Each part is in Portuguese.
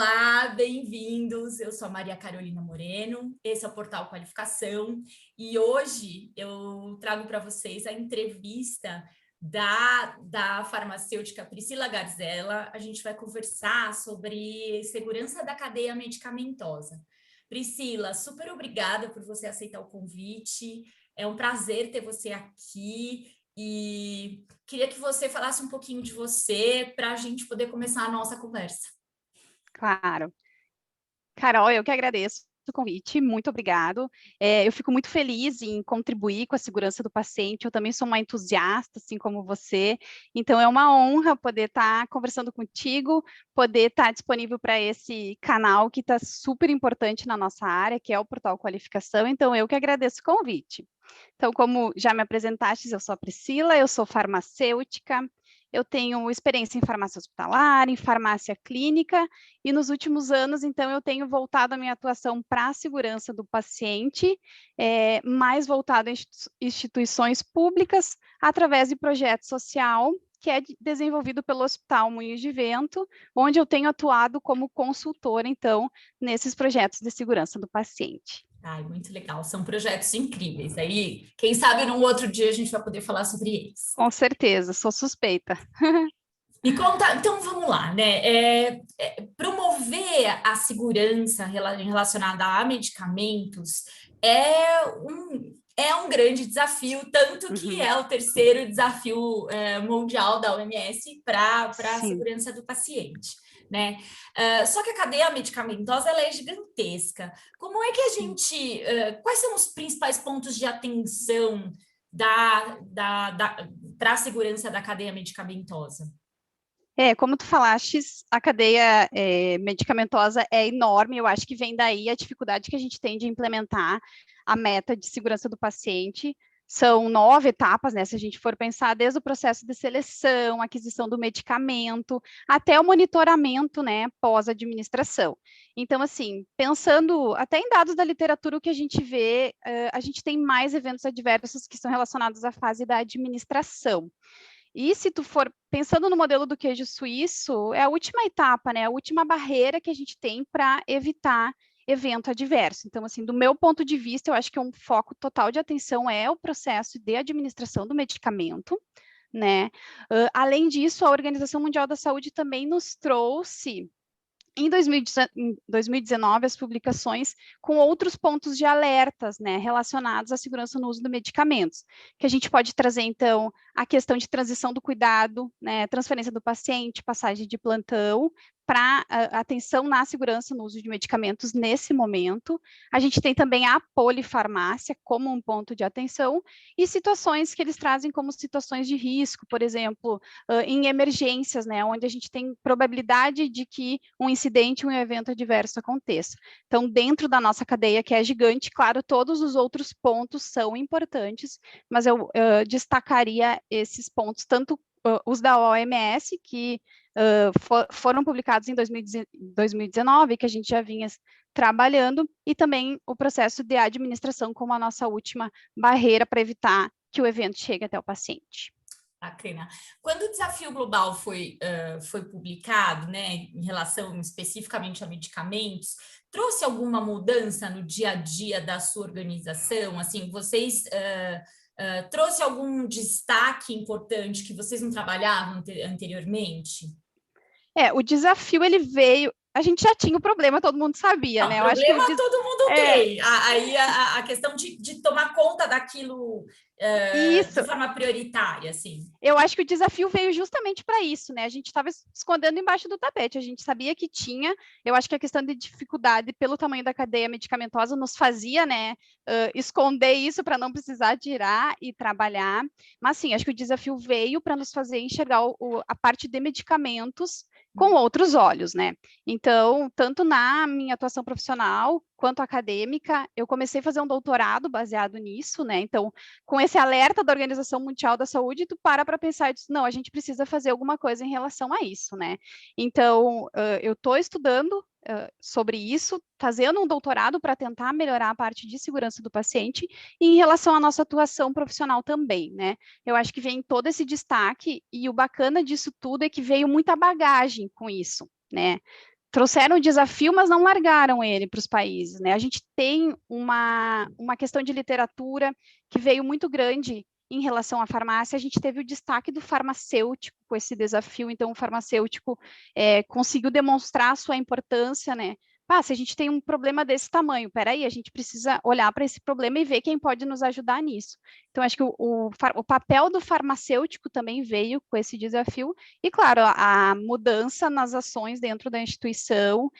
Olá, bem-vindos. Eu sou a Maria Carolina Moreno, esse é o Portal Qualificação e hoje eu trago para vocês a entrevista da farmacêutica Priscila Garzella. A gente vai conversar sobre segurança da cadeia medicamentosa. Priscila, super obrigada por você aceitar o convite. É um prazer ter você aqui. E queria que você falasse um pouquinho de você para a gente poder começar a nossa conversa. Claro. Carol, eu que agradeço o convite, muito obrigado. Eu fico muito feliz em contribuir com a segurança do paciente, eu também sou uma entusiasta, assim como você, então é uma honra poder estar conversando contigo, poder estar disponível para esse canal que está super importante na nossa área, que é o Portal Qualificação, então eu que agradeço o convite. Então, como já me apresentaste, eu sou a Priscila, eu sou farmacêutica, eu tenho experiência em farmácia hospitalar, em farmácia clínica, e nos últimos anos, então, eu tenho voltado a minha atuação para a segurança do paciente, mais voltado a instituições públicas, através de projeto social, que é desenvolvido pelo Hospital Moinhos de Vento, onde eu tenho atuado como consultora, então, nesses projetos de segurança do paciente. Ai, muito legal, são projetos incríveis. Aí, quem sabe num outro dia a gente vai poder falar sobre eles. Com certeza, sou suspeita. Me conta, então vamos lá, né? Promover a segurança relacionada a medicamentos é um grande desafio, tanto que Uhum. é o terceiro desafio mundial da OMS para a Sim. segurança do paciente. Né? Só que a cadeia medicamentosa ela é gigantesca. Como é que a Sim. gente... quais são os principais pontos de atenção para a segurança da cadeia medicamentosa? Como tu falaste, a cadeia medicamentosa é enorme, eu acho que vem daí a dificuldade que a gente tem de implementar a meta de segurança do paciente. São 9 etapas, né? Se a gente for pensar desde o processo de seleção, aquisição do medicamento, até o monitoramento, né, pós-administração. Então, assim, pensando até em dados da literatura, o que a gente vê, a gente tem mais eventos adversos que são relacionados à fase da administração. E se tu for pensando no modelo do queijo suíço, é a última etapa, né? A última barreira que a gente tem para evitar evento adverso. Então, assim, do meu ponto de vista, eu acho que um foco total de atenção é o processo de administração do medicamento, né? Além disso, a Organização Mundial da Saúde também nos trouxe em 2019, as publicações com outros pontos de alertas, né, relacionados à segurança no uso de medicamentos, que a gente pode trazer, então, a questão de transição do cuidado, né, transferência do paciente, passagem de plantão, para atenção na segurança no uso de medicamentos nesse momento. A gente tem também a polifarmácia como um ponto de atenção e situações que eles trazem como situações de risco, por exemplo, em emergências, né, onde a gente tem probabilidade de que um incidente, um evento adverso aconteça. Então, dentro da nossa cadeia, que é gigante, claro, todos os outros pontos são importantes, mas eu destacaria esses pontos, tanto os da OMS, que foram publicados em 2019, que a gente já vinha trabalhando, e também o processo de administração como a nossa última barreira para evitar que o evento chegue até o paciente. Bacana. Quando o Desafio Global foi publicado, né, em relação especificamente a medicamentos, trouxe alguma mudança no dia a dia da sua organização? Assim, vocês trouxe algum destaque importante que vocês não trabalhavam anteriormente? O desafio, ele veio... A gente já tinha o problema, todo mundo sabia, Não, né? Eu acho que problema todo mundo tem. Aí a questão de tomar conta daquilo isso, de forma prioritária, assim. eu acho que o desafio veio justamente para isso, né? A gente estava escondendo embaixo do tapete, a gente sabia que tinha, eu acho que a questão de dificuldade pelo tamanho da cadeia medicamentosa nos fazia, né, esconder isso para não precisar tirar e trabalhar, mas sim, acho que o desafio veio para nos fazer enxergar a parte de medicamentos com outros olhos, né? Então, tanto na minha atuação profissional quanto acadêmica, eu comecei a fazer um doutorado baseado nisso, né? Então, com esse alerta da Organização Mundial da Saúde, tu para pensar e diz, não, a gente precisa fazer alguma coisa em relação a isso, né? Então, eu estou estudando sobre isso, fazendo um doutorado para tentar melhorar a parte de segurança do paciente e em relação à nossa atuação profissional também, né? Eu acho que vem todo esse destaque e o bacana disso tudo é que veio muita bagagem com isso, né? trouxeram o desafio, mas não largaram ele para os países, né? A gente tem uma questão de literatura que veio muito grande em relação à farmácia. A gente teve o destaque do farmacêutico com esse desafio, então o farmacêutico conseguiu demonstrar a sua importância, né? Se a gente tem um problema desse tamanho, peraí, a gente precisa olhar para esse problema e ver quem pode nos ajudar nisso. Então, acho que o papel do farmacêutico também veio com esse desafio, e, claro, a mudança nas ações dentro da instituição,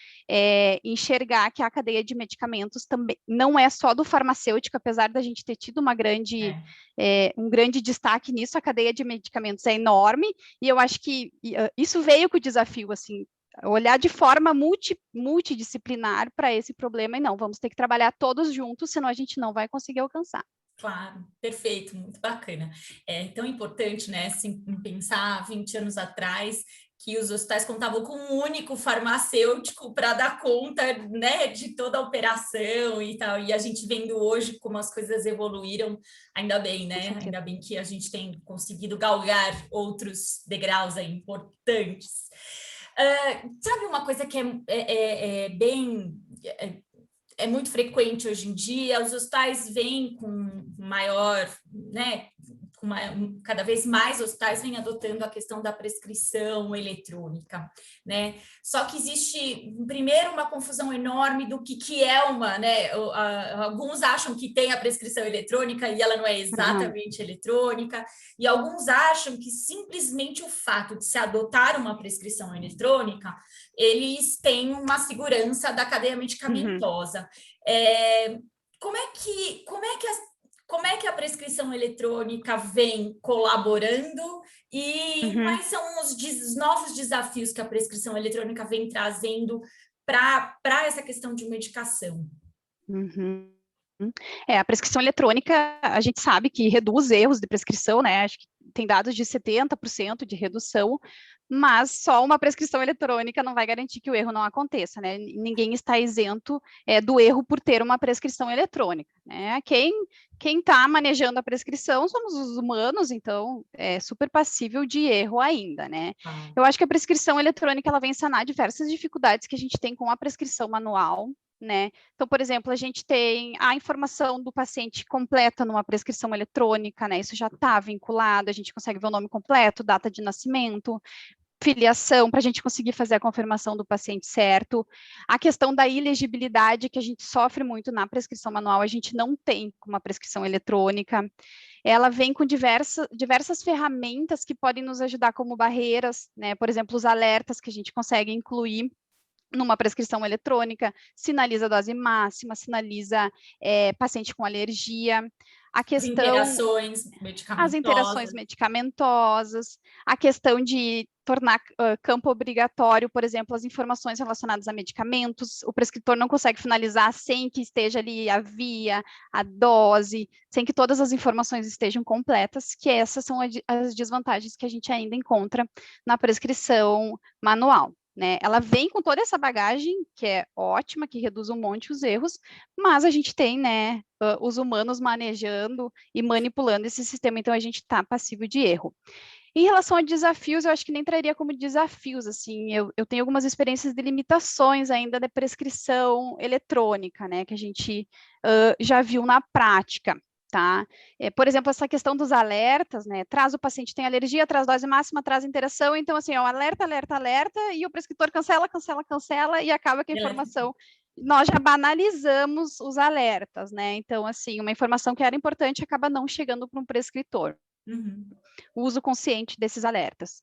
enxergar que a cadeia de medicamentos também não é só do farmacêutico, apesar da gente ter tido um grande destaque nisso, a cadeia de medicamentos é enorme, e eu acho que isso veio com o desafio, assim, olhar de forma multidisciplinar para esse problema, e não, vamos ter que trabalhar todos juntos, senão a gente não vai conseguir alcançar. Claro, perfeito, muito bacana. É tão importante, né, assim, pensar 20 anos atrás, que os hospitais contavam com um único farmacêutico para dar conta, né, de toda a operação e tal, e a gente vendo hoje como as coisas evoluíram, ainda bem, né, ainda bem que a gente tem conseguido galgar outros degraus aí importantes. Sabe uma coisa que é muito frequente hoje em dia, os hospitais vêm com maior, né, cada vez mais hospitais vêm adotando a questão da prescrição eletrônica, né? Só que existe, primeiro, uma confusão enorme do que é uma, né? Alguns acham que tem a prescrição eletrônica e ela não é exatamente eletrônica, e alguns acham que simplesmente o fato de se adotar uma prescrição eletrônica, eles têm uma segurança da cadeia medicamentosa. Como é que a prescrição eletrônica vem colaborando e quais são os novos desafios que a prescrição eletrônica vem trazendo para essa questão de medicação? A prescrição eletrônica, a gente sabe que reduz erros de prescrição, né? Acho que tem dados de 70% de redução, mas só uma prescrição eletrônica não vai garantir que o erro não aconteça, né? Ninguém está isento do erro por ter uma prescrição eletrônica, né? Quem está manejando a prescrição somos os humanos, então é super passível de erro ainda, né? Eu acho que a prescrição eletrônica ela vem sanar diversas dificuldades que a gente tem com a prescrição manual, né? Então, por exemplo, a gente tem a informação do paciente completa numa prescrição eletrônica, né? Isso já está vinculado, a gente consegue ver o nome completo, data de nascimento, filiação, para a gente conseguir fazer a confirmação do paciente certo. A questão da ilegibilidade, que a gente sofre muito na prescrição manual, a gente não tem com uma prescrição eletrônica. Ela vem com diversas ferramentas que podem nos ajudar como barreiras, né? Por exemplo, os alertas que a gente consegue incluir numa prescrição eletrônica, sinaliza dose máxima, sinaliza paciente com alergia, a questão... As interações medicamentosas, a questão de tornar campo obrigatório, por exemplo, as informações relacionadas a medicamentos, o prescritor não consegue finalizar sem que esteja ali a via, a dose, sem que todas as informações estejam completas, que essas são as desvantagens que a gente ainda encontra na prescrição manual. Né? Ela vem com toda essa bagagem, que é ótima, que reduz um monte os erros, mas a gente tem, né, os humanos manejando e manipulando esse sistema, então a gente está passível de erro. Em relação a desafios, eu acho que nem traria como desafios, assim, eu tenho algumas experiências de limitações ainda da prescrição eletrônica, né, que a gente já viu na prática. Tá? Por exemplo, essa questão dos alertas, né? Traz o paciente tem alergia, traz dose máxima, traz interação, então assim, alerta, alerta, alerta, e o prescritor cancela, cancela, cancela, e acaba que a informação... Nós já banalizamos os alertas, né? Então, assim, uma informação que era importante acaba não chegando para um prescritor. O uso consciente desses alertas.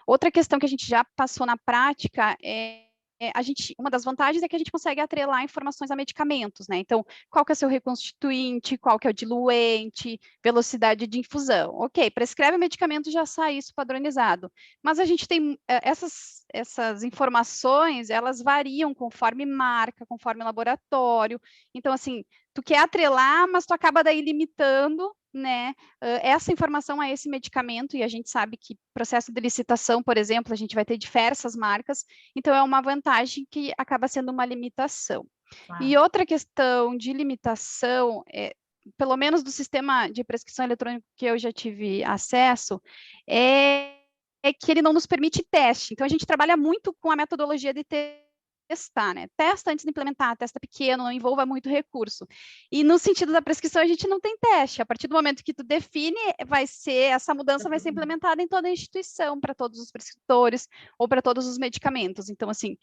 Outra questão que a gente já passou na prática uma das vantagens é que a gente consegue atrelar informações a medicamentos, né? Então, qual que é o seu reconstituinte, qual que é o diluente, velocidade de infusão. Ok, prescreve o medicamento, já sai isso padronizado. Mas a gente tem essas informações, elas variam conforme marca, conforme laboratório. Então, assim, tu quer atrelar, mas tu acaba daí limitando, né, essa informação a esse medicamento, e a gente sabe que processo de licitação, por exemplo, a gente vai ter diversas marcas, então é uma vantagem que acaba sendo uma limitação. E outra questão de limitação, pelo menos do sistema de prescrição eletrônica que eu já tive acesso, é que ele não nos permite teste. Então, a gente trabalha muito com a metodologia de testar, né? Testa antes de implementar, testa pequeno, não envolva muito recurso. E no sentido da prescrição, a gente não tem teste. A partir do momento que tu define, essa mudança vai ser implementada em toda a instituição, para todos os prescritores ou para todos os medicamentos. Então, assim,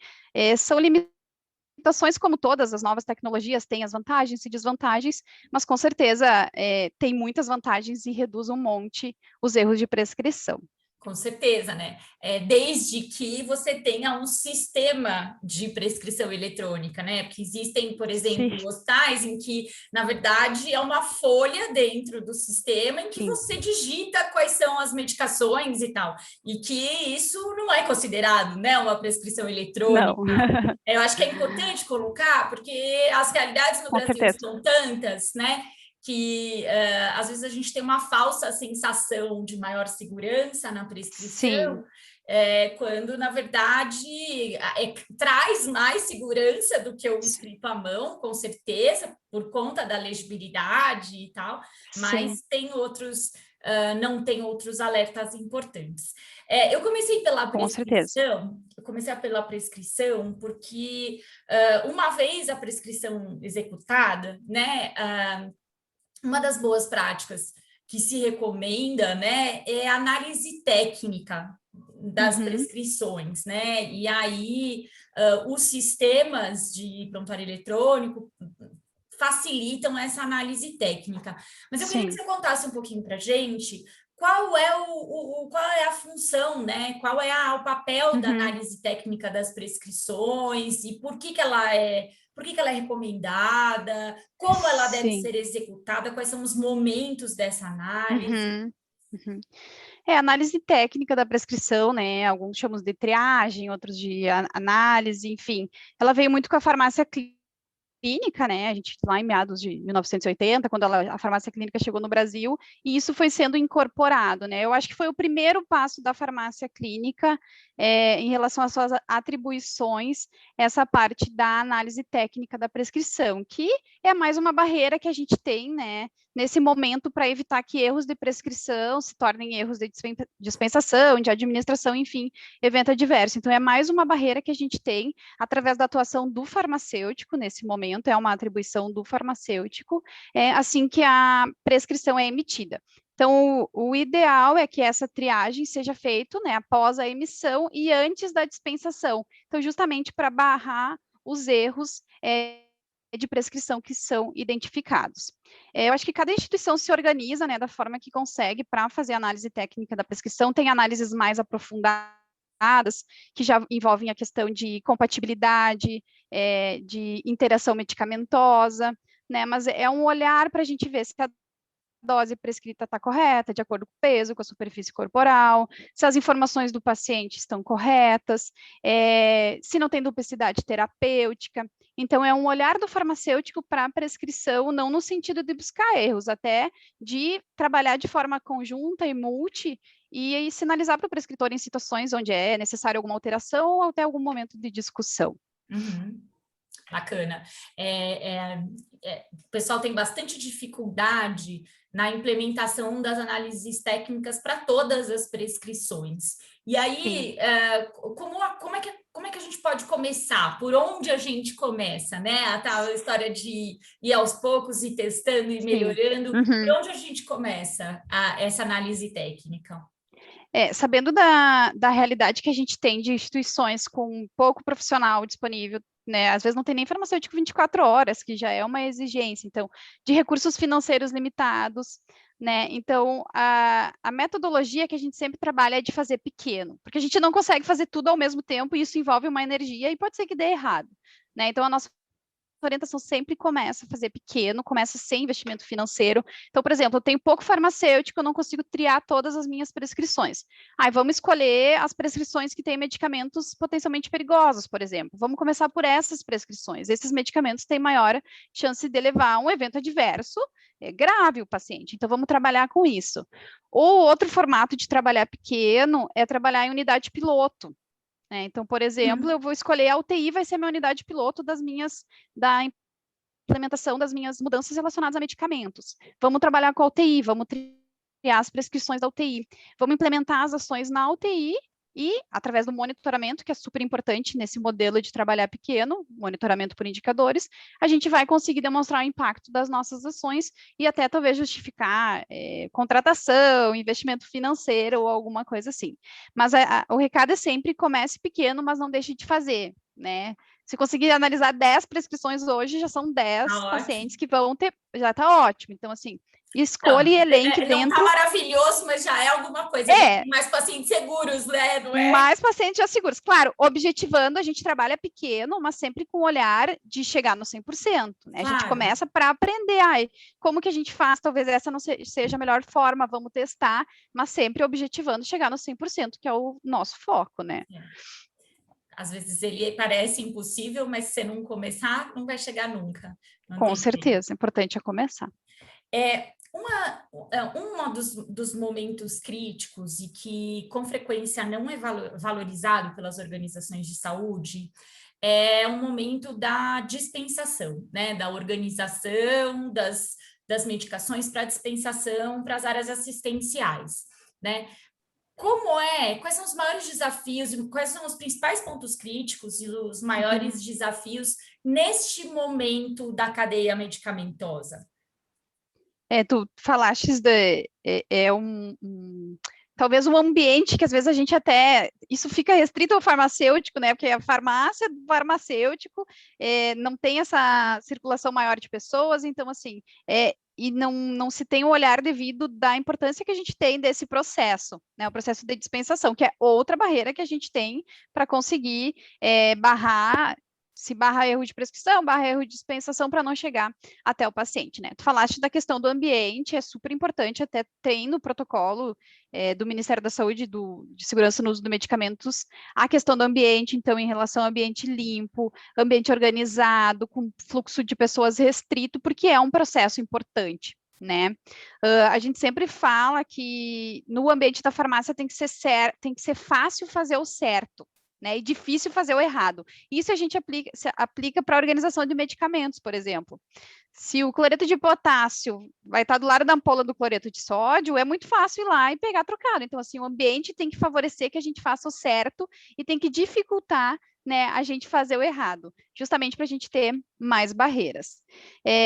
são limitações como todas as novas tecnologias, têm as vantagens e desvantagens, mas com certeza tem muitas vantagens e reduz um monte os erros de prescrição. Com certeza, né? Desde que você tenha um sistema de prescrição eletrônica, né? Porque existem, por exemplo, Sim. hospitais em que, na verdade, é uma folha dentro do sistema em que Sim. você digita quais são as medicações e tal. E que isso não é considerado, né, uma prescrição eletrônica. Não. Eu acho que é importante colocar, porque as realidades no Com Brasil certeza. são tantas, né? Que às vezes a gente tem uma falsa sensação de maior segurança na prescrição, quando, na verdade, traz mais segurança do que o escrito à mão, com certeza, por conta da legibilidade e tal, mas tem outros, não tem outros alertas importantes. Eu comecei pela prescrição, porque uma vez a prescrição executada, né, uma das boas práticas que se recomenda, né, é a análise técnica das prescrições, né? E aí os sistemas de prontuário eletrônico facilitam essa análise técnica. Mas eu queria que você contasse um pouquinho para a gente qual é a função, né? Qual é o papel da análise técnica das prescrições e por que ela é recomendada, como ela deve ser executada, quais são os momentos dessa análise. Análise técnica da prescrição, né? Alguns chamam de triagem, outros de análise, enfim. Ela veio muito com a farmácia clínica, né? A gente lá em meados de 1980, quando a farmácia clínica chegou no Brasil, e isso foi sendo incorporado, né? Eu acho que foi o primeiro passo da farmácia clínica em relação às suas atribuições, essa parte da análise técnica da prescrição, que é mais uma barreira que a gente tem, né? Nesse momento, para evitar que erros de prescrição se tornem erros de dispensação, de administração, enfim, evento adverso. Então, é mais uma barreira que a gente tem através da atuação do farmacêutico nesse momento, é uma atribuição do farmacêutico, assim que a prescrição é emitida. Então, o ideal é que essa triagem seja feita, né, após a emissão e antes da dispensação. Então, justamente para barrar os erros de prescrição que são identificados. Eu acho que cada instituição se organiza, né, da forma que consegue para fazer a análise técnica da prescrição. Tem análises mais aprofundadas, que já envolvem a questão de compatibilidade, de interação medicamentosa, né, mas é um olhar para a gente ver se a dose prescrita está correta, de acordo com o peso, com a superfície corporal, se as informações do paciente estão corretas, se não tem duplicidade terapêutica. Então, é um olhar do farmacêutico para a prescrição, não no sentido de buscar erros, até de trabalhar de forma conjunta e multi, e sinalizar para o prescritor em situações onde é necessário alguma alteração ou até algum momento de discussão. Bacana. O pessoal tem bastante dificuldade na implementação das análises técnicas para todas as prescrições. E aí, como é que a gente pode começar? Por onde a gente começa, né? A tal história de ir aos poucos e testando e melhorando. Por onde a gente começa essa análise técnica? Sabendo da realidade que a gente tem de instituições com pouco profissional disponível, né, às vezes não tem nem farmacêutico 24 horas, que já é uma exigência, então, de recursos financeiros limitados, né, então, a metodologia que a gente sempre trabalha é de fazer pequeno, porque a gente não consegue fazer tudo ao mesmo tempo, e isso envolve uma energia, e pode ser que dê errado, né, então a nossa orientação sempre começa a fazer pequeno, começa sem investimento financeiro. Então, por exemplo, eu tenho pouco farmacêutico, eu não consigo triar todas as minhas prescrições. Vamos escolher as prescrições que têm medicamentos potencialmente perigosos, por exemplo. Vamos começar por essas prescrições. Esses medicamentos têm maior chance de levar a um evento adverso, grave o paciente. Então, vamos trabalhar com isso. Ou outro formato de trabalhar pequeno é trabalhar em unidade piloto. Então, por exemplo, eu vou escolher a UTI, vai ser a minha unidade piloto da implementação das minhas mudanças relacionadas a medicamentos. Vamos trabalhar com a UTI, vamos triar as prescrições da UTI, vamos implementar as ações na UTI e através do monitoramento, que é super importante nesse modelo de trabalhar pequeno, monitoramento por indicadores, a gente vai conseguir demonstrar o impacto das nossas ações e até talvez justificar contratação, investimento financeiro ou alguma coisa assim. Mas o recado é sempre comece pequeno, mas não deixe de fazer, né? Se conseguir analisar 10 prescrições hoje, já são 10 pacientes que vão ter, já está ótimo. Então, assim, escolha e elenque não dentro... Não está maravilhoso, mas já é alguma coisa. Mais pacientes seguros, né? Não é? Mais pacientes já seguros. Claro, objetivando, a gente trabalha pequeno, mas sempre com o olhar de chegar no 100%. Né? Claro. A gente começa para aprender. Como que a gente faz? Talvez essa não seja a melhor forma, vamos testar, mas sempre objetivando chegar no 100%, que é o nosso foco, né? Às vezes ele parece impossível, mas se você não começar, não vai chegar nunca. Com certeza, o importante é começar. Um dos momentos críticos e que com frequência não é valorizado pelas organizações de saúde é o momento da dispensação, né? Da organização das medicações para dispensação para as áreas assistenciais, né? Quais são os maiores desafios, quais são os principais pontos críticos e os maiores desafios neste momento da cadeia medicamentosa? Tu falaste talvez um ambiente que às vezes a gente até, isso fica restrito ao farmacêutico, né, porque a farmácia do farmacêutico não tem essa circulação maior de pessoas, então assim, e não se tem o olhar devido da importância que a gente tem desse processo, né, o processo de dispensação, que é outra barreira que a gente tem para conseguir barra erro de prescrição, barra erro de dispensação para não chegar até o paciente, né? Tu falaste da questão do ambiente, é super importante, até tem no protocolo do Ministério da Saúde de segurança no uso de medicamentos, a questão do ambiente, então, em relação ao ambiente limpo, ambiente organizado, com fluxo de pessoas restrito, porque é um processo importante. Né? A gente sempre fala que no ambiente da farmácia tem que ser fácil fazer o certo, né, e difícil fazer o errado. Isso a gente aplica para a organização de medicamentos, por exemplo. Se o cloreto de potássio vai estar do lado da ampola do cloreto de sódio, é muito fácil ir lá e pegar trocado. Então, assim, o ambiente tem que favorecer que a gente faça o certo e tem que dificultar, né, a gente fazer o errado, justamente para a gente ter mais barreiras.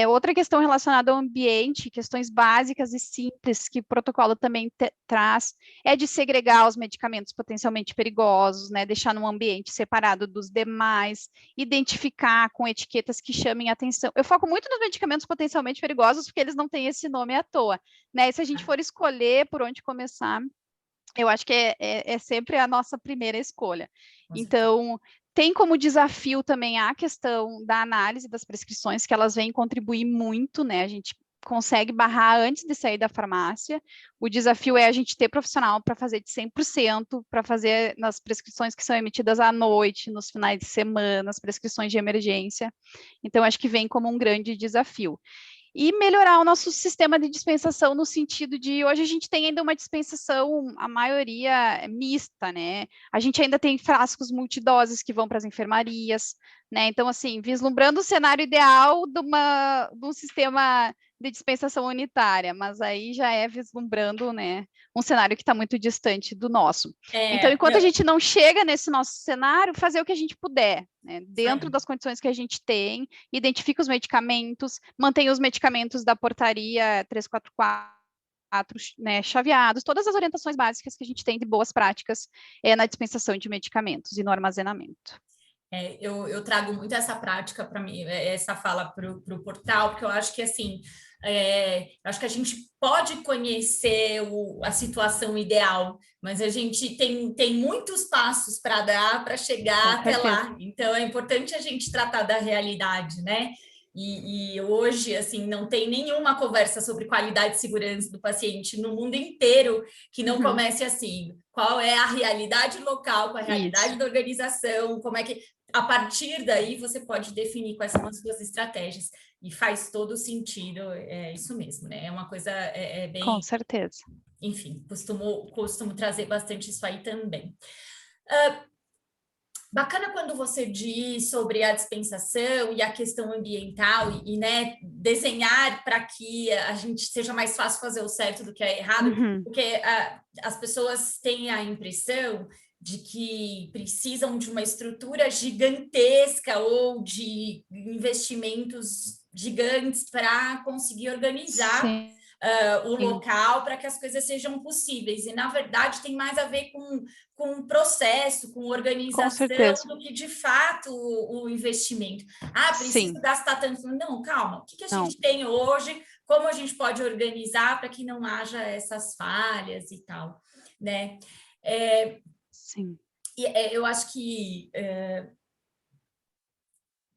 Outra questão relacionada ao ambiente, questões básicas e simples que o protocolo também traz, é de segregar os medicamentos potencialmente perigosos, né, deixar num ambiente separado dos demais, identificar com etiquetas que chamem atenção. Eu foco muito nos medicamentos potencialmente perigosos, porque eles não têm esse nome à toa, né, e se a gente for escolher por onde começar, eu acho que é sempre a nossa primeira escolha. Então, tem como desafio também a questão da análise das prescrições, que elas vêm contribuir muito, né? A gente consegue barrar antes de sair da farmácia. O desafio é a gente ter profissional para fazer de 100%, para fazer nas prescrições que são emitidas à noite, nos finais de semana, as prescrições de emergência. Então, acho que vem como um grande desafio. E melhorar o nosso sistema de dispensação no sentido de, hoje a gente tem ainda uma dispensação, a maioria mista, né? A gente ainda tem frascos multidoses que vão para as enfermarias, né? Então, assim, vislumbrando o cenário ideal de um sistema de dispensação unitária, mas aí já é vislumbrando, né, um cenário que está muito distante do nosso. Então, enquanto a gente não chega nesse nosso cenário, fazer o que a gente puder, né, dentro das condições que a gente tem, identifica os medicamentos, mantém os medicamentos da portaria 344, né, chaveados, todas as orientações básicas que a gente tem de boas práticas na dispensação de medicamentos e no armazenamento. Eu trago muito essa prática para mim, essa fala para o portal, porque eu acho que assim, acho que a gente pode conhecer a situação ideal, mas a gente tem muitos passos para dar para chegar até lá. Então é importante a gente tratar da realidade, né? E hoje, assim, não tem nenhuma conversa sobre qualidade e segurança do paciente no mundo inteiro que não comece assim. Qual é a realidade local, com a realidade da organização, como é que... A partir daí, você pode definir quais são as suas estratégias. E faz todo sentido, é isso mesmo, né? É uma coisa bem... Com certeza. Enfim, costumo trazer bastante isso aí também. Bacana quando você diz sobre a dispensação e a questão ambiental né, desenhar para que a gente seja mais fácil fazer o certo do que é errado, porque as pessoas têm a impressão de que precisam de uma estrutura gigantesca ou de investimentos gigantes para conseguir organizar Sim. o local para que as coisas sejam possíveis. E, na verdade, tem mais a ver com o processo, com Com organização, certeza. do que, de fato, o investimento. Ah, preciso Sim. gastar tanto. Não, calma. O que a Não. gente tem hoje? Como a gente pode organizar para que não haja essas falhas e tal, né? Sim. Eu acho que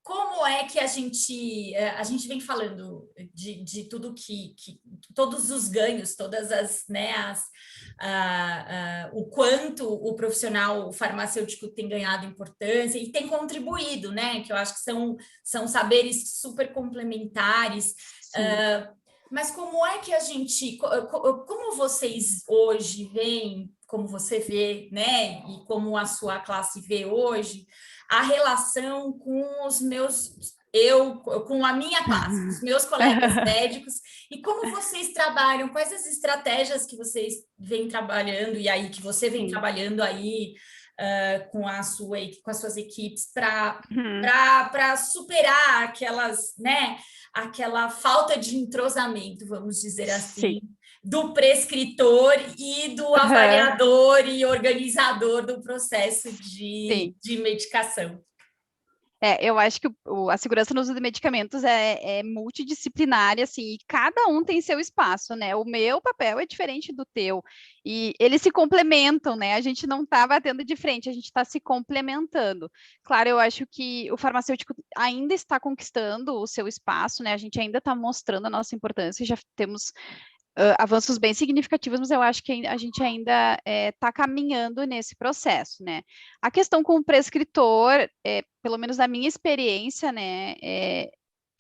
como é que a gente vem falando de tudo que todos os ganhos, todas as, né, o quanto o profissional farmacêutico tem ganhado importância e tem contribuído, né? Que eu acho que são saberes super complementares. Mas como é que a gente, como vocês hoje veem, como você vê, né? E como a sua classe vê hoje, a relação com com a minha classe, os meus colegas médicos, e como vocês trabalham, quais as estratégias que vocês vêm trabalhando, e aí que você vem Sim. trabalhando aí com as suas equipes Uhum. para superar aquela falta de entrosamento, vamos dizer Sim. assim, do prescritor e do Uhum. avaliador e organizador do processo Sim. de medicação. Eu acho que a segurança no uso de medicamentos é multidisciplinar, assim, e cada um tem seu espaço, né? O meu papel é diferente do teu, e eles se complementam, né? A gente não está batendo de frente, a gente está se complementando. Claro, eu acho que o farmacêutico ainda está conquistando o seu espaço, né? A gente ainda está mostrando a nossa importância, já temos avanços bem significativos, mas eu acho que a gente ainda está caminhando nesse processo, né? A questão com o prescritor, pelo menos na minha experiência, né,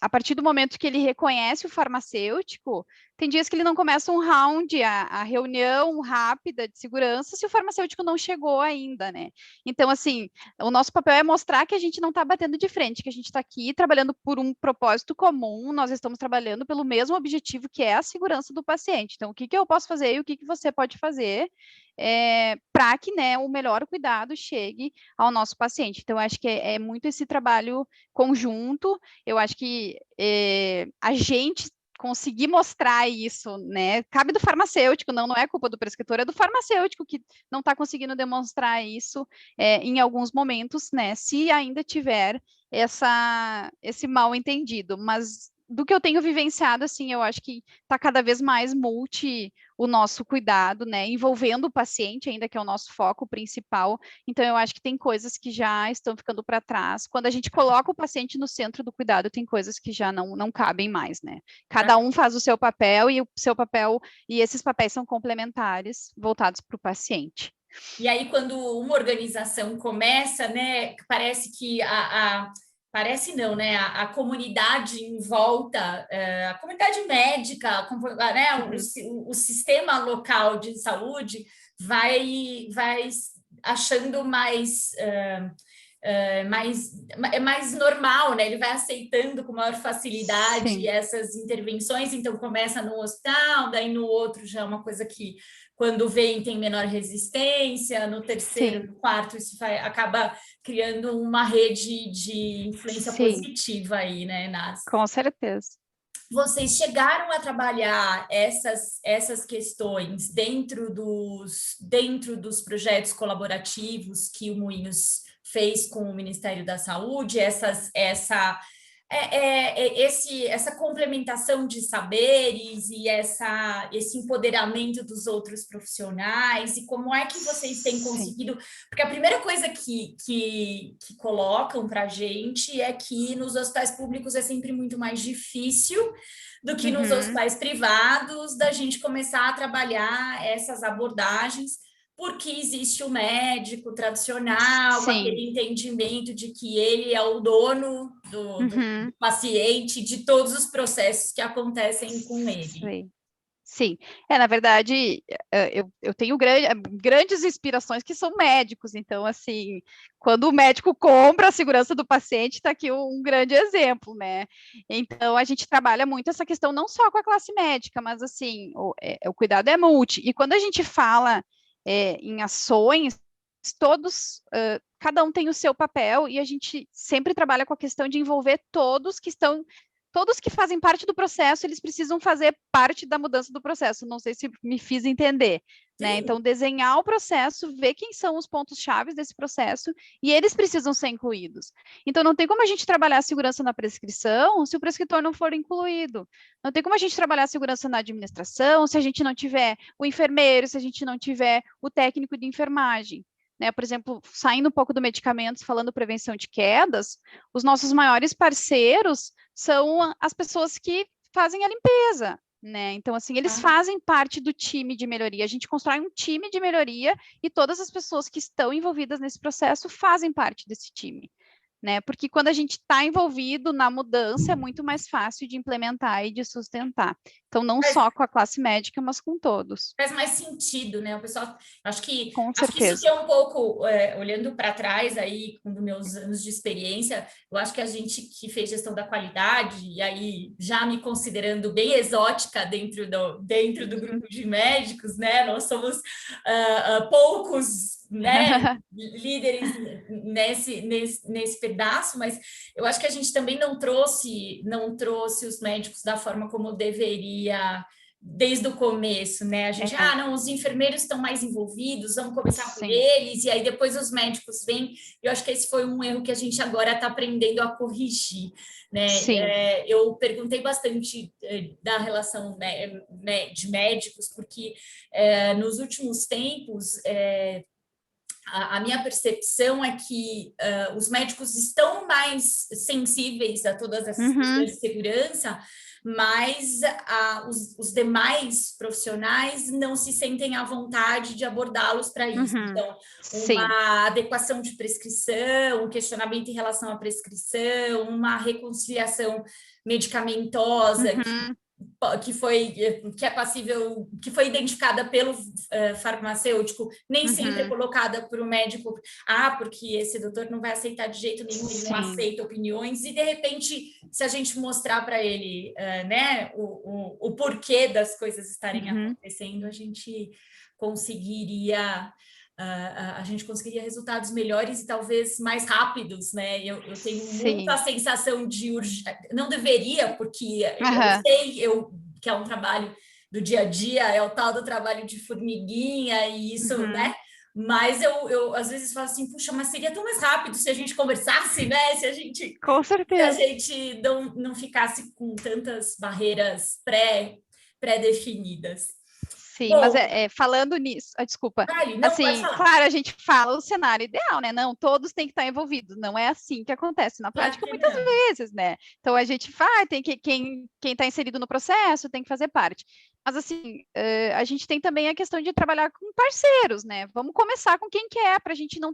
a partir do momento que ele reconhece o farmacêutico, tem dias que ele não começa um round, a reunião rápida de segurança, se o farmacêutico não chegou ainda, né? Então, assim, o nosso papel é mostrar que a gente não está batendo de frente, que a gente está aqui trabalhando por um propósito comum, nós estamos trabalhando pelo mesmo objetivo, que é a segurança do paciente. Então, o que eu posso fazer e o que você pode fazer para que, né, o melhor cuidado chegue ao nosso paciente. Então, acho que é muito esse trabalho conjunto. Eu acho que a gente conseguir mostrar isso, né? Cabe do farmacêutico, não é culpa do prescritor, é do farmacêutico que não está conseguindo demonstrar isso em alguns momentos, né? Se ainda tiver esse mal entendido, mas do que eu tenho vivenciado, assim, eu acho que está cada vez mais o nosso cuidado, né, envolvendo o paciente, ainda que é o nosso foco principal. Então, eu acho que tem coisas que já estão ficando para trás. Quando a gente coloca o paciente no centro do cuidado, tem coisas que já não cabem mais, né? Cada um faz o seu papel e o seu papel, e esses papéis são complementares, voltados para o paciente. E aí, quando uma organização começa, né, parece que parece não, né? A comunidade em volta, a comunidade médica, né, o sistema local de saúde vai achando mais normal, né? Ele vai aceitando com maior facilidade Sim. essas intervenções, então começa no hospital, daí no outro já é uma coisa que quando vem tem menor resistência, no terceiro, Sim. no quarto, acaba criando uma rede de influência Sim. positiva aí, né, Nas? Com certeza. Vocês chegaram a trabalhar essas questões dentro dos projetos colaborativos que o Moinhos fez com o Ministério da Saúde, essa complementação de saberes e esse empoderamento dos outros profissionais, e como é que vocês têm conseguido? Porque a primeira coisa que colocam para a gente é que nos hospitais públicos é sempre muito mais difícil do que nos hospitais privados da gente começar a trabalhar essas abordagens, porque existe o médico tradicional, aquele entendimento de que ele é o dono do paciente, de todos os processos que acontecem com ele. Sim, na verdade, eu tenho grandes inspirações que são médicos, então, assim, quando o médico compra a segurança do paciente, está aqui um grande exemplo, né? Então, a gente trabalha muito essa questão não só com a classe médica, mas, assim, o cuidado é multi. E quando a gente fala em ações todos, cada um tem o seu papel, e a gente sempre trabalha com a questão de envolver todos que fazem parte do processo, eles precisam fazer parte da mudança do processo. Não sei se me fiz entender, né? Então, desenhar o processo, ver quem são os pontos-chave desse processo, e eles precisam ser incluídos. Então, não tem como a gente trabalhar a segurança na prescrição se o prescritor não for incluído. Não tem como a gente trabalhar a segurança na administração se a gente não tiver o enfermeiro, se a gente não tiver o técnico de enfermagem. Né, por exemplo, saindo um pouco do medicamentos, falando prevenção de quedas, os nossos maiores parceiros são as pessoas que fazem a limpeza, né? Então, assim, eles fazem parte do time de melhoria. A gente constrói um time de melhoria e todas as pessoas que estão envolvidas nesse processo fazem parte desse time, né? Porque quando a gente está envolvido na mudança, é muito mais fácil de implementar e de sustentar. Então, não só com a classe médica, mas com todos. Faz mais sentido, né? O pessoal, acho que certeza. Isso que é um pouco, olhando para trás aí, com os meus anos de experiência, eu acho que a gente que fez gestão da qualidade, e aí já me considerando bem exótica dentro do grupo de médicos, né? Nós somos poucos, né, líderes nesse pedaço, mas eu acho que a gente também não trouxe os médicos da forma como deveria desde o começo, né? A gente, não, os enfermeiros estão mais envolvidos, vamos começar por eles, e aí depois os médicos vêm. Eu acho que esse foi um erro que a gente agora está aprendendo a corrigir, né? Eu perguntei bastante da relação, né, de médicos, porque nos últimos tempos a minha percepção é que os médicos estão mais sensíveis a todas essas questões de segurança, mas os demais profissionais não se sentem à vontade de abordá-los para isso. Então, uma adequação de prescrição, um questionamento em relação à prescrição, uma reconciliação medicamentosa que é passível, que foi identificada pelo farmacêutico, nem sempre é colocada por um médico, porque esse doutor não vai aceitar de jeito nenhum, ele não aceita opiniões, e de repente, se a gente mostrar para ele né, o porquê das coisas estarem acontecendo, a gente conseguiria resultados melhores e talvez mais rápidos, né? Eu tenho muita sensação de não deveria, porque eu sei que é um trabalho do dia a dia, é o tal do trabalho de formiguinha e isso, né? Mas eu às vezes falo assim, puxa, mas seria tão mais rápido se a gente conversasse, né? Se a gente, com certeza, se a gente não ficasse com tantas barreiras pré-definidas. Sim, bom, mas falando nisso, desculpa, não, assim, claro, a gente fala o cenário ideal, né? Não, todos têm que estar envolvidos, não é assim que acontece na prática muitas vezes, né? Então a gente faz, tem que quem está inserido no processo tem que fazer parte. Mas assim, a gente tem também a questão de trabalhar com parceiros, né? Vamos começar com quem quer, para a gente não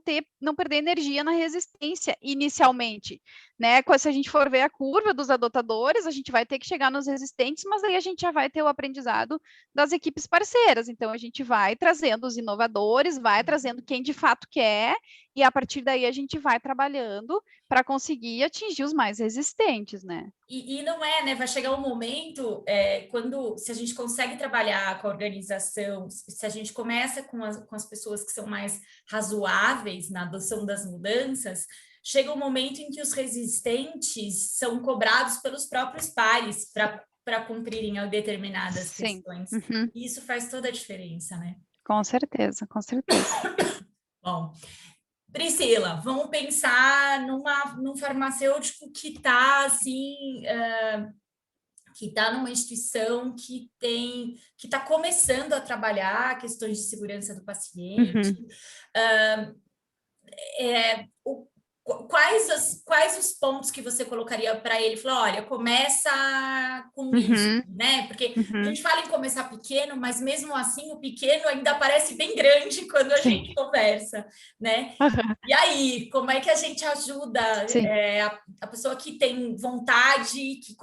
perder energia na resistência inicialmente, né? Se a gente for ver a curva dos adotadores, a gente vai ter que chegar nos resistentes, mas aí a gente já vai ter o aprendizado das equipes parceiras. Então a gente vai trazendo os inovadores, vai trazendo quem de fato quer, e a partir daí a gente vai trabalhando para conseguir atingir os mais resistentes, né? E não né? Vai chegar um momento se a gente consegue trabalhar com a organização, se a gente começa com as pessoas que são mais razoáveis na adoção das mudanças, chega um momento em que os resistentes são cobrados pelos próprios pares para cumprirem determinadas questões. E isso faz toda a diferença, né? Com certeza, com certeza. Bom, Priscila, vamos pensar num farmacêutico que está assim, que está numa instituição que está começando a trabalhar questões de segurança do paciente. Quais os pontos que você colocaria para ele? Falou, olha, começa com isso, né? Porque a gente fala em começar pequeno, mas mesmo assim o pequeno ainda parece bem grande quando a gente conversa, né? E aí, como é que a gente ajuda a pessoa que tem vontade, que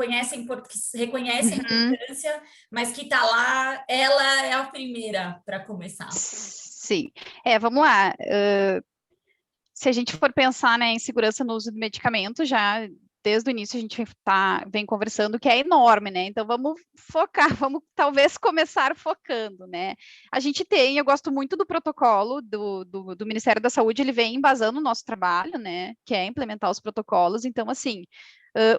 reconhece a importância, mas que está lá, ela é a primeira para começar? Sim, vamos lá. Se a gente for pensar, né, em segurança no uso de medicamentos, já desde o início a gente vem conversando, que é enorme, né? Então vamos focar, vamos talvez começar focando, né? A gente tem, eu gosto muito do protocolo do Ministério da Saúde, ele vem embasando o nosso trabalho, né? Que é implementar os protocolos, então assim,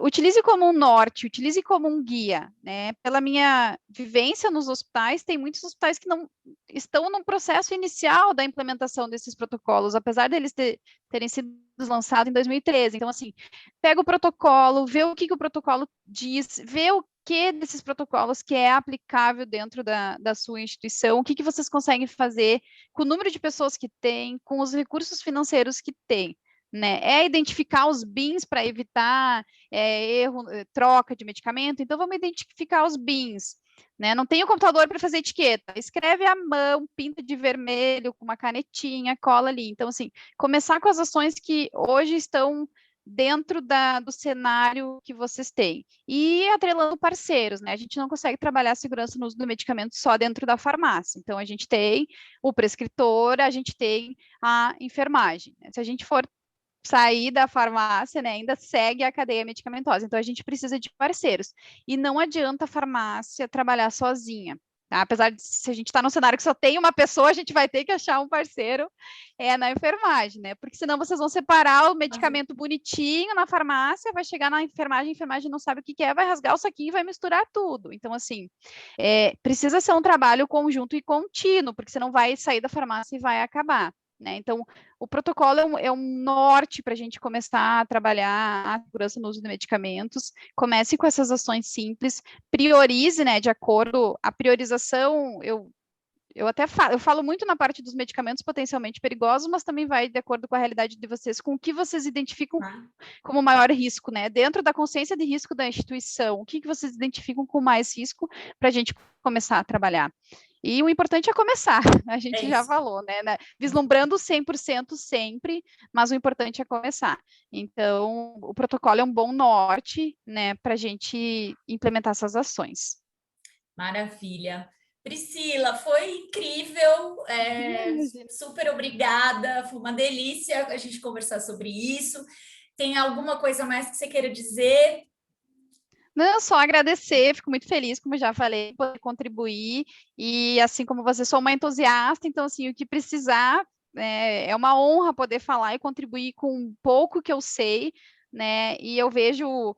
utilize como um norte, utilize como um guia, né? Pela minha vivência nos hospitais, tem muitos hospitais que não estão no processo inicial da implementação desses protocolos, apesar deles terem sido lançados em 2013. Então, assim, pega o protocolo, vê o que o protocolo diz, vê o que desses protocolos que é aplicável dentro da sua instituição, o que vocês conseguem fazer com o número de pessoas que tem, com os recursos financeiros que tem. Né, é identificar os bins para evitar erro, troca de medicamento, então vamos identificar os bins, né? Não tem o computador para fazer etiqueta, escreve à mão, pinta de vermelho, com uma canetinha, cola ali. Então, assim, começar com as ações que hoje estão dentro do cenário que vocês têm. E atrelando parceiros, né? A gente não consegue trabalhar a segurança no uso do medicamento só dentro da farmácia. Então, a gente tem o prescritor, a gente tem a enfermagem. Né? Se a gente for sair da farmácia, né, ainda segue a cadeia medicamentosa. Então, a gente precisa de parceiros. E não adianta a farmácia trabalhar sozinha. Tá? Apesar de, se a gente está num cenário que só tem uma pessoa, a gente vai ter que achar um parceiro na enfermagem, né? Porque senão vocês vão separar o medicamento bonitinho na farmácia, vai chegar na enfermagem, a enfermagem não sabe o que é, vai rasgar o saquinho e vai misturar tudo. Então, assim, precisa ser um trabalho conjunto e contínuo, porque você não vai sair da farmácia e vai acabar. Né? Então, o protocolo é um norte para a gente começar a trabalhar a segurança no uso de medicamentos. Comece com essas ações simples, priorize, né, de acordo. A priorização, eu até falo muito na parte dos medicamentos potencialmente perigosos, mas também vai de acordo com a realidade de vocês, com o que vocês identificam como maior risco, né? Dentro da consciência de risco da instituição, o que vocês identificam com mais risco para a gente começar a trabalhar. E o importante é começar, a gente já falou, né? Vislumbrando 100% sempre, mas o importante é começar. Então, o protocolo é um bom norte, né, para a gente implementar essas ações. Maravilha. Priscila, foi incrível, super obrigada, foi uma delícia a gente conversar sobre isso. Tem alguma coisa mais que você queira dizer? Não, só agradecer, fico muito feliz, como já falei, poder contribuir, e assim como você, sou uma entusiasta, então assim, o que precisar, é uma honra poder falar e contribuir com um pouco que eu sei, né, e eu vejo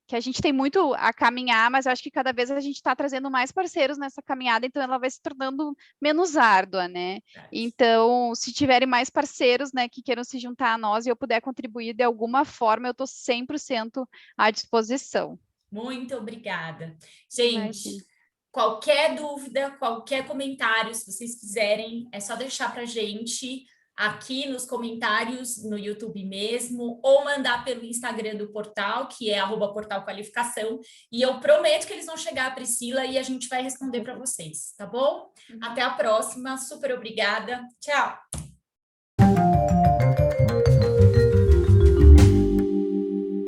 que a gente tem muito a caminhar, mas eu acho que cada vez a gente está trazendo mais parceiros nessa caminhada, então ela vai se tornando menos árdua, né? Então, se tiverem mais parceiros, né, que queiram se juntar a nós e eu puder contribuir de alguma forma, eu estou 100% à disposição. Muito obrigada. Gente, qualquer dúvida, qualquer comentário, se vocês quiserem, é só deixar para a gente aqui nos comentários no YouTube mesmo, ou mandar pelo Instagram do portal, que é @portalqualificação, e eu prometo que eles vão chegar, a Priscila, e a gente vai responder para vocês, tá bom? Até a próxima, super obrigada, tchau!